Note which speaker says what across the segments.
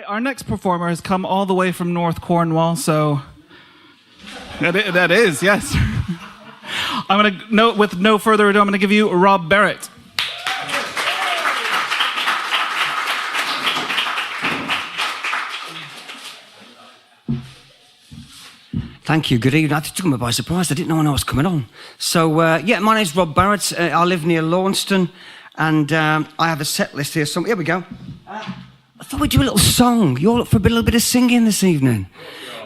Speaker 1: right, our next performer has come all the way from North Cornwall, so that is, yes. I'm going to note, with no further ado, I'm going to give you Rob Barratt.
Speaker 2: Thank you. Good evening. I took me by surprise. I didn't know when I was coming on. So, my name's Rob Barratt. I live near Launceston, and I have a set list here. So, here we go. I thought we'd do a little song. You all up for a little bit of singing this evening?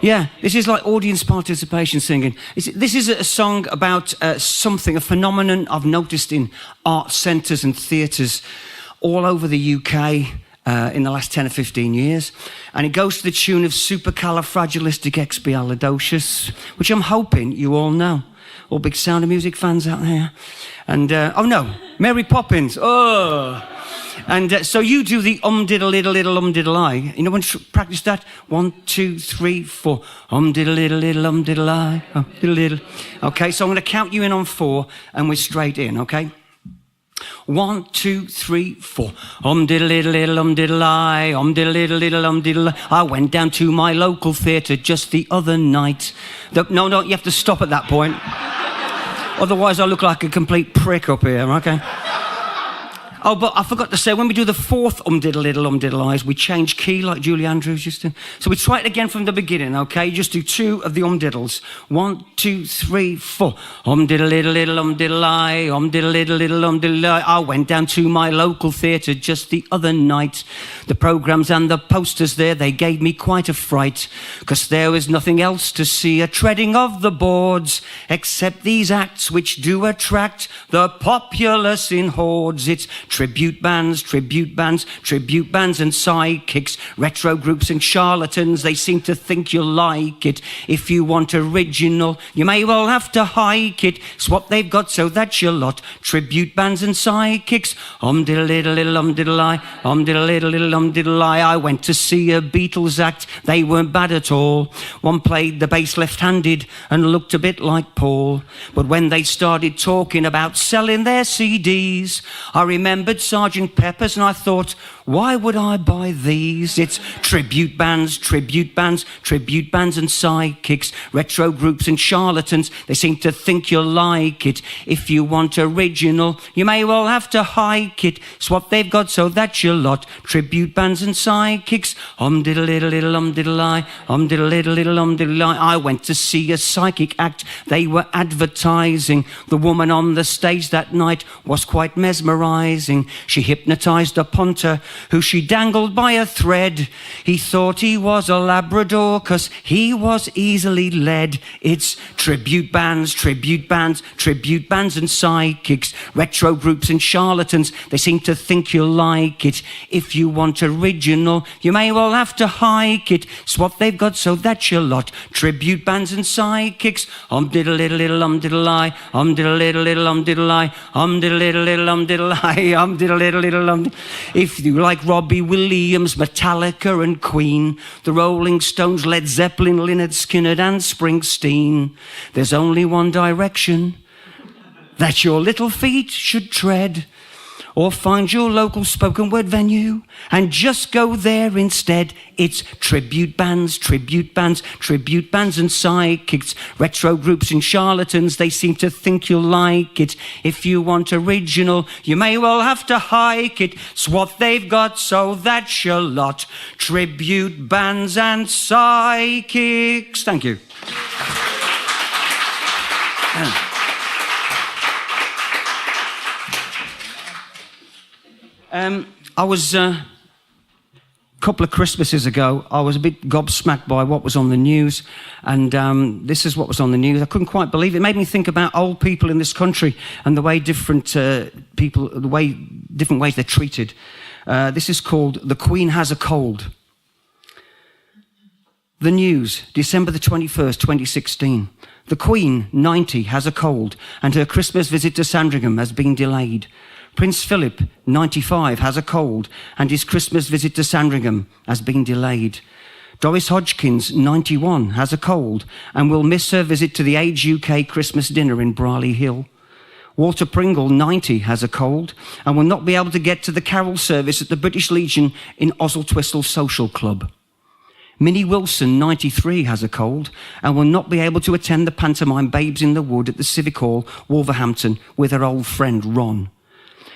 Speaker 2: Yeah, this is like audience participation singing. This is a song about something, a phenomenon I've noticed in art centres and theatres all over the UK in the last 10 or 15 years. And it goes to the tune of Supercalifragilisticexpialidocious, which I'm hoping you all know. All big Sound of Music fans out there. And, oh no, Mary Poppins. Oh! And so you do the diddle-diddle-diddle-I. You know when you practice that? 1, 2, 3, 4. Diddle-diddle-diddle-diddle-I. Diddle-diddle. Okay, so I'm going to count you in on 4, and we're straight in, okay? 1, 2, 3, 4. Diddle-diddle-diddle-diddle-I. Diddle-diddle-diddle-diddle-I. I went down to my local theatre just the other night. No, you have to stop at that point. Otherwise I look like a complete prick up here, okay? Oh, but I forgot to say, when we do the 4th diddle-diddle-diddle-I's, we change key like Julie Andrews used to. So we try it again from the beginning, okay? You just do 2 of the diddles. 1, 2, 3, 4. Diddle-diddle-diddle-I. Diddle-diddle-diddle-I. I went down to my local theatre just the other night. The programmes and the posters there, they gave me quite a fright, 'cause there was nothing else to see, a treading of the boards, except these acts which do attract the populace in hordes. It's tribute bands and sidekicks, retro groups and charlatans. They seem to think you'll like it. If you want original, you may well have to hike it. It's what they've got, so that's your lot. Tribute bands and sidekicks. Diddle-diddle-diddle-I. Diddle-diddle-diddle-I. I went to see a Beatles act. They weren't bad at all. One played the bass left-handed and looked a bit like Paul. But when they started talking about selling their CDs, I remembered Sgt. Pepper's, and I thought, why would I buy these? It's tribute bands and sidekicks, retro groups and charlatans. They seem to think you'll like it. If you want original, you may well have to hike it. It's what they've got, so that's your lot. Tribute bands and sidekicks. Diddle-diddle-diddle-I. Diddle-diddle-diddle-I. I went to see a psychic act. They were advertising. The woman on the stage that night was quite mesmerising. She hypnotised a punter who she dangled by a thread. He thought he was a Labrador, 'cause he was easily led. It's tribute bands and sidekicks, retro groups and charlatans. They seem to think you'll like it. If you want original, you may well have to hike it. It's what they've got, so that's your lot. Tribute bands and sidekicks. Diddle-diddle-diddle-I. Diddle-diddle-diddle-I. Diddle-diddle-diddle-I. Diddle-diddle-diddle-I. If you like Robbie Williams, Metallica and Queen, the Rolling Stones, Led Zeppelin, Lynyrd Skynyrd and Springsteen, there's only one direction that your little feet should tread. Or find your local spoken word venue and just go there instead. It's tribute bands and sidekicks, retro groups and charlatans. They seem to think you'll like it. If you want original, you may well have to hike it. It's what they've got, so that's your lot. Tribute bands and sidekicks. Thank you. I was, a couple of Christmases ago, I was a bit gobsmacked by what was on the news, and this is what was on the news. I couldn't quite believe it. It made me think about old people in this country and the way different different ways they're treated. This is called The Queen Has a Cold. The news, December the 21st, 2016. The Queen, 90, has a cold, and her Christmas visit to Sandringham has been delayed. Prince Philip, 95, has a cold, and his Christmas visit to Sandringham has been delayed. Doris Hodgkins, 91, has a cold and will miss her visit to the Age UK Christmas dinner in Brierley Hill. Walter Pringle, 90, has a cold and will not be able to get to the carol service at the British Legion in Oswestwhistle Social Club. Minnie Wilson, 93, has a cold and will not be able to attend the pantomime Babes in the Wood at the Civic Hall, Wolverhampton, with her old friend Ron.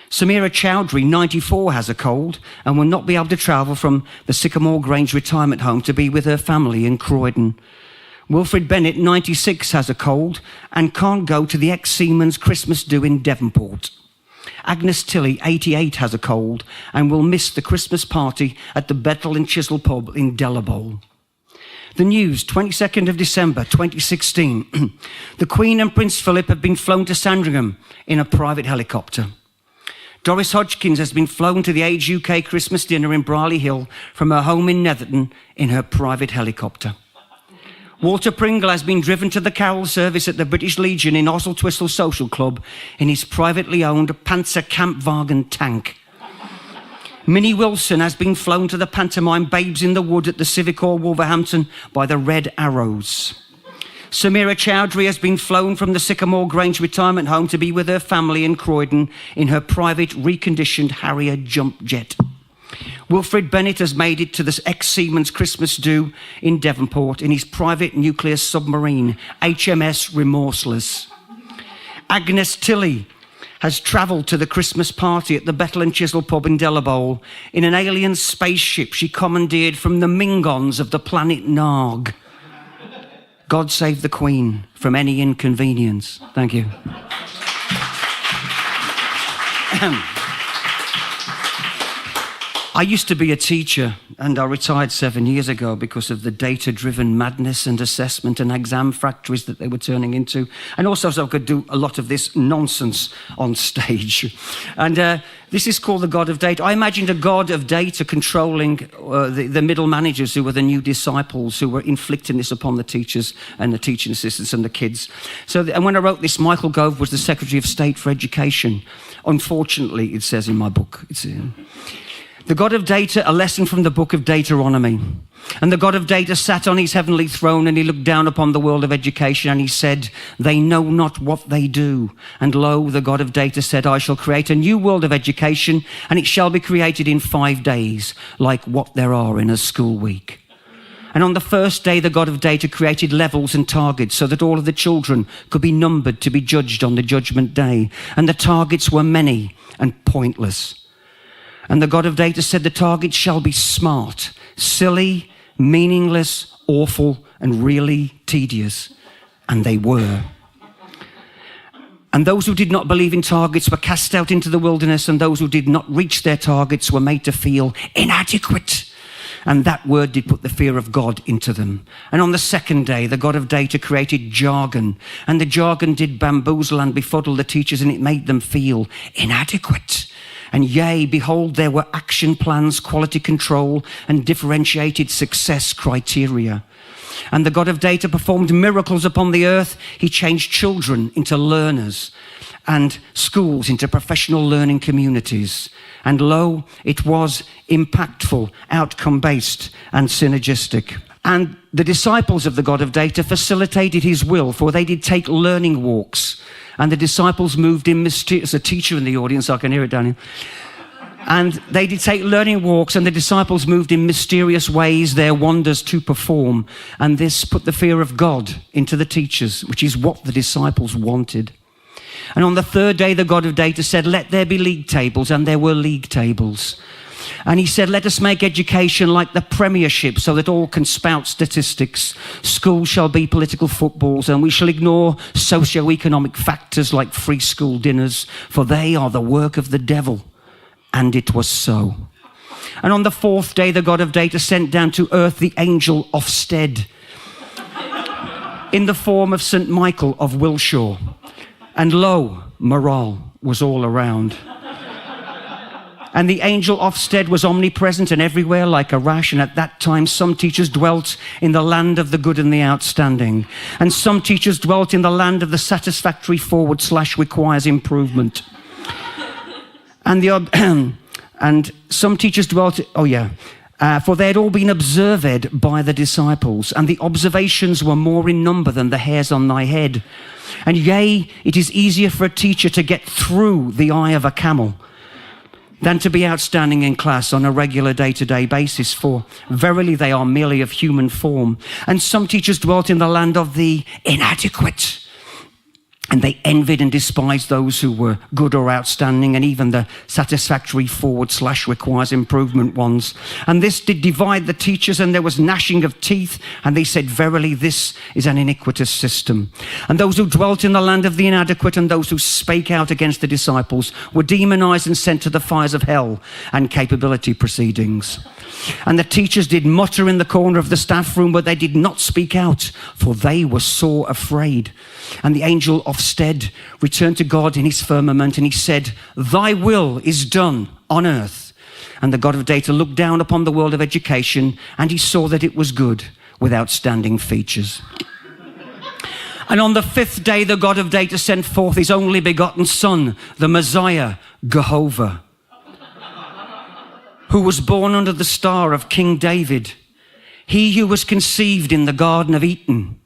Speaker 2: Samira Chowdhury, 94, has a cold and will not be able to travel from the Sycamore Grange retirement home to be with her family in Croydon. Wilfred Bennett, 96, has a cold and can't go to the ex-Seaman's Christmas do in Devonport. Agnes Tilley, 88, has a cold and will miss the Christmas party at the Bethel and Chisel pub in Delabole. The news, 22nd of December 2016. The Queen and Prince Philip have been flown to Sandringham in a private helicopter. Doris Hodgkins has been flown to the Age UK Christmas dinner in Brierley Hill from her home in Netherton in her private helicopter. Walter Pringle has been driven to the carol service at the British Legion in Oswestwhistle Social Club in his privately owned Panzerkampfwagen tank. Minnie Wilson has been flown to the pantomime Babes in the Wood at the Civic Hall, Wolverhampton, by the Red Arrows. Samira Chowdhury has been flown from the Sycamore Grange retirement home to be with her family in Croydon in her private reconditioned Harrier jump jet. Wilfred Bennett has made it to the ex-Seaman's Christmas do in Devonport in his private nuclear submarine, HMS Remorseless. Agnes Tilley has travelled to the Christmas party at the Bethel and Chisel pub in Delabole in an alien spaceship she commandeered from the Mingons of the planet Narg. God save the Queen from any inconvenience. Thank you. I used to be a teacher and I retired 7 years ago because of the data-driven madness and assessment and exam factories that they were turning into. And also so I could do a lot of this nonsense on stage. And this is called the God of Data. I imagined a God of data controlling the middle managers who were the new disciples who were inflicting this upon the teachers and the teaching assistants and the kids. And when I wrote this, Michael Gove was the Secretary of State for Education. Unfortunately, it says in my book, the God of data, a lesson from the book of Deuteronomy. And the God of data sat on his heavenly throne and he looked down upon the world of education and he said, they know not what they do. And lo, the God of data said, I shall create a new world of education and it shall be created in 5 days, like what there are in a school week. And on the first day, the God of data created levels and targets so that all of the children could be numbered to be judged on the judgment day. And the targets were many and pointless. And the God of data said the targets shall be smart, silly, meaningless, awful, and really tedious. And they were. And those who did not believe in targets were cast out into the wilderness, and those who did not reach their targets were made to feel inadequate. And that word did put the fear of God into them. And on the second day, the God of data created jargon, and the jargon did bamboozle and befuddle the teachers, and it made them feel inadequate. And yea, behold, there were action plans, quality control, and differentiated success criteria. And the God of data performed miracles upon the earth. He changed children into learners and schools into professional learning communities. And lo, it was impactful, outcome-based, and synergistic. And the disciples of the God of data facilitated his will, for they did take learning walks. And the disciples moved in mysterious, a teacher in the audience, I can hear it down here. And they did take learning walks, and the disciples moved in mysterious ways their wonders to perform. And this put the fear of God into the teachers, which is what the disciples wanted. And on the third day, the God of data said, let there be league tables, and there were league tables. And he said, let us make education like the Premiership so that all can spout statistics. Schools shall be political footballs, and we shall ignore socio-economic factors like free school dinners, for they are the work of the devil. And it was so. And on the fourth day, the God of data sent down to earth the angel Ofsted in the form of St. Michael of Wilshaw. And lo, morale was all around. And the angel Ofsted was omnipresent and everywhere like a rash. And at that time, some teachers dwelt in the land of the good and the outstanding. And some teachers dwelt in the land of the satisfactory / requires improvement. And some teachers dwelt, For they had all been observed by the disciples, and the observations were more in number than the hairs on thy head. And yea, it is easier for a teacher to get through the eye of a camel than to be outstanding in class on a regular day-to-day basis, for verily they are merely of human form. And some teachers dwelt in the land of the inadequate, and they envied and despised those who were good or outstanding, and even the satisfactory / requires improvement ones. And this did divide the teachers, and there was gnashing of teeth, and they said, verily this is an iniquitous system. And those who dwelt in the land of the inadequate, and those who spake out against the disciples, were demonized and sent to the fires of hell and capability proceedings. And the teachers did mutter in the corner of the staff room, but they did not speak out, for they were sore afraid. And the angel Ofsted returned to God in his firmament, and he said, thy will is done on earth. And the God of data looked down upon the world of education, and he saw that it was good, with outstanding features. And on the fifth day, the God of data sent forth his only begotten son, the Messiah, Jehovah, who was born under the star of King David, he who was conceived in the Garden of Eden.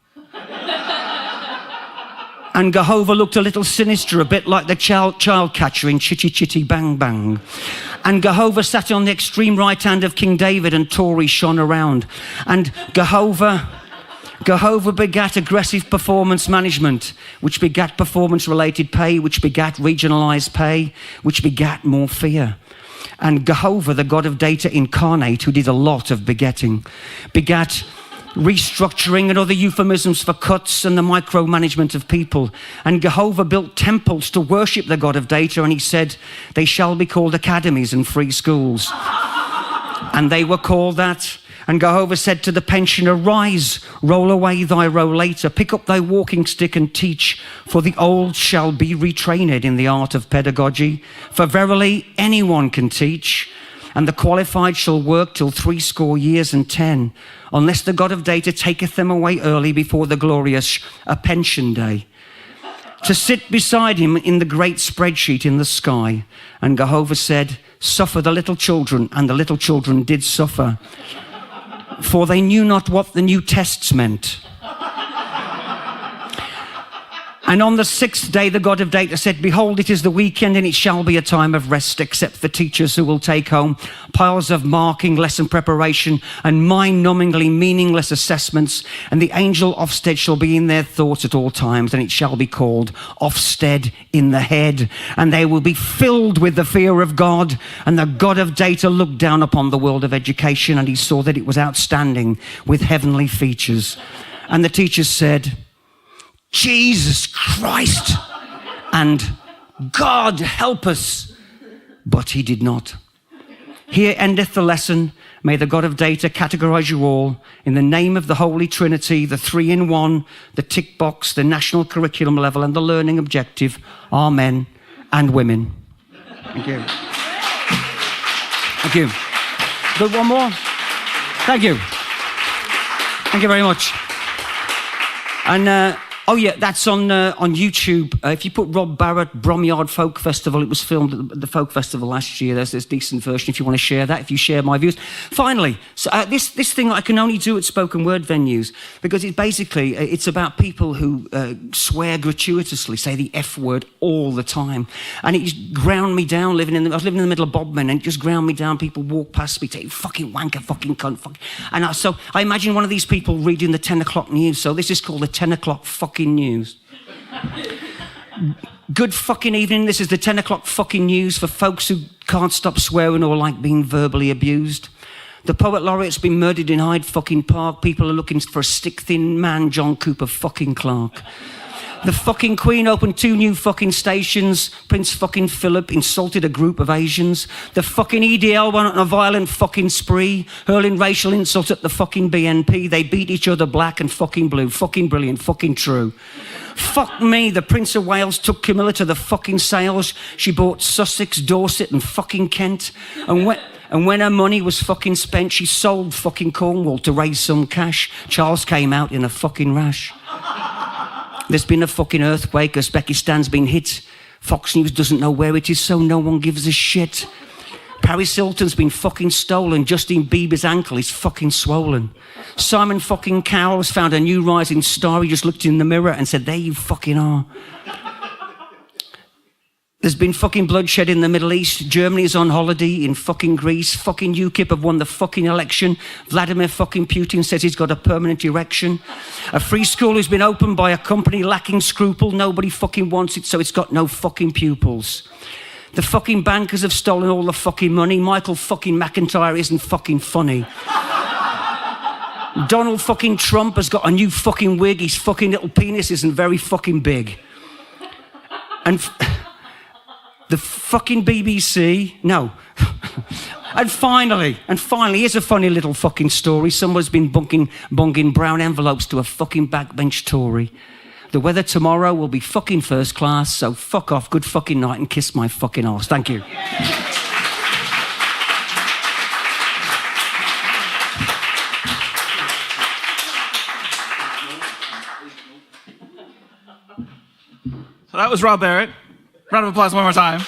Speaker 2: And Jehovah looked a little sinister, a bit like the child catcher in Chitty Chitty Bang Bang. And Jehovah sat on the extreme right hand of King David, and Tories shone around. And Jehovah begat aggressive performance management, which begat performance-related pay, which begat regionalised pay, which begat more fear. And Jehovah, the God of data incarnate, who did a lot of begetting, begat restructuring and other euphemisms for cuts and the micromanagement of people. And Jehovah built temples to worship the God of data, and he said, they shall be called academies and free schools. And they were called that. And Jehovah said to the pensioner, rise, roll away thy rollator, pick up thy walking stick and teach, for the old shall be retrained in the art of pedagogy. For verily anyone can teach, and the qualified shall work till 80 years and 10, unless the God of data taketh them away early before the glorious pension day, to sit beside him in the great spreadsheet in the sky. And Jehovah said, suffer the little children, and the little children did suffer, for they knew not what the new tests meant. And on the sixth day, the God of data said, behold, it is the weekend, and it shall be a time of rest, except the teachers who will take home piles of marking, lesson preparation, and mind-numbingly meaningless assessments. And the angel Ofsted shall be in their thoughts at all times, and it shall be called Ofsted in the head. And they will be filled with the fear of God. And the God of data looked down upon the world of education, and he saw that it was outstanding with heavenly features. And the teachers said, Jesus Christ, and God help us. But he did not. Here endeth the lesson. May the God of data categorize you all in the name of the Holy Trinity, the 3-in-1, the tick box, the national curriculum level, and the learning objective. Amen. And women. Thank you. Thank you. Good, one more. Thank you. Thank you very much. And oh yeah, that's on YouTube. If you put Rob Barratt, Bromyard Folk Festival, it was filmed at the Folk Festival last year. There's this decent version if you want to share that, if you share my views. Finally, so, this thing I can only do at spoken word venues, because it's about people who swear gratuitously, say the F word all the time. And it just ground me down I was living in the middle of Bodmin, and it just ground me down. People walk past me, say, fucking wanker, fucking cunt, fuck. And so I imagine one of these people reading the 10 o'clock news. So this is called the 10 o'clock fucking news. Good fucking evening. This is the 10 o'clock fucking news for folks who can't stop swearing or like being verbally abused. The poet laureate's been murdered in Hyde fucking Park. People are looking for a stick-thin man, John Cooper fucking Clark. The fucking Queen opened 2 new fucking stations. Prince fucking Philip insulted a group of Asians. The fucking EDL went on a violent fucking spree, hurling racial insults at the fucking BNP. They beat each other black and fucking blue. Fucking brilliant. Fucking true. Fuck me, the Prince of Wales took Camilla to the fucking sales. She bought Sussex, Dorset and fucking Kent. And when her money was fucking spent, she sold fucking Cornwall to raise some cash. Charles came out in a fucking rash. There's been a fucking earthquake. Uzbekistan's been hit. Fox News doesn't know where it is, so no one gives a shit. Paris Hilton's been fucking stolen. Justin Bieber's ankle is fucking swollen. Simon fucking Cowell's found a new rising star. He just looked in the mirror and said, there you fucking are. There's been fucking bloodshed in the Middle East. Germany's on holiday in fucking Greece. Fucking UKIP have won the fucking election. Vladimir fucking Putin says he's got a permanent erection. A free school has been opened by a company lacking scruple. Nobody fucking wants it, so it's got no fucking pupils. The fucking bankers have stolen all the fucking money. Michael fucking McIntyre isn't fucking funny. Donald fucking Trump has got a new fucking wig. His fucking little penis isn't very fucking big. And the fucking BBC, no. And finally, here's a funny little fucking story. Someone's been bunging brown envelopes to a fucking backbench Tory. The weather tomorrow will be fucking first class, so fuck off, good fucking night, and kiss my fucking arse. Thank you.
Speaker 1: So that was Rob Barratt. Round of applause one more time.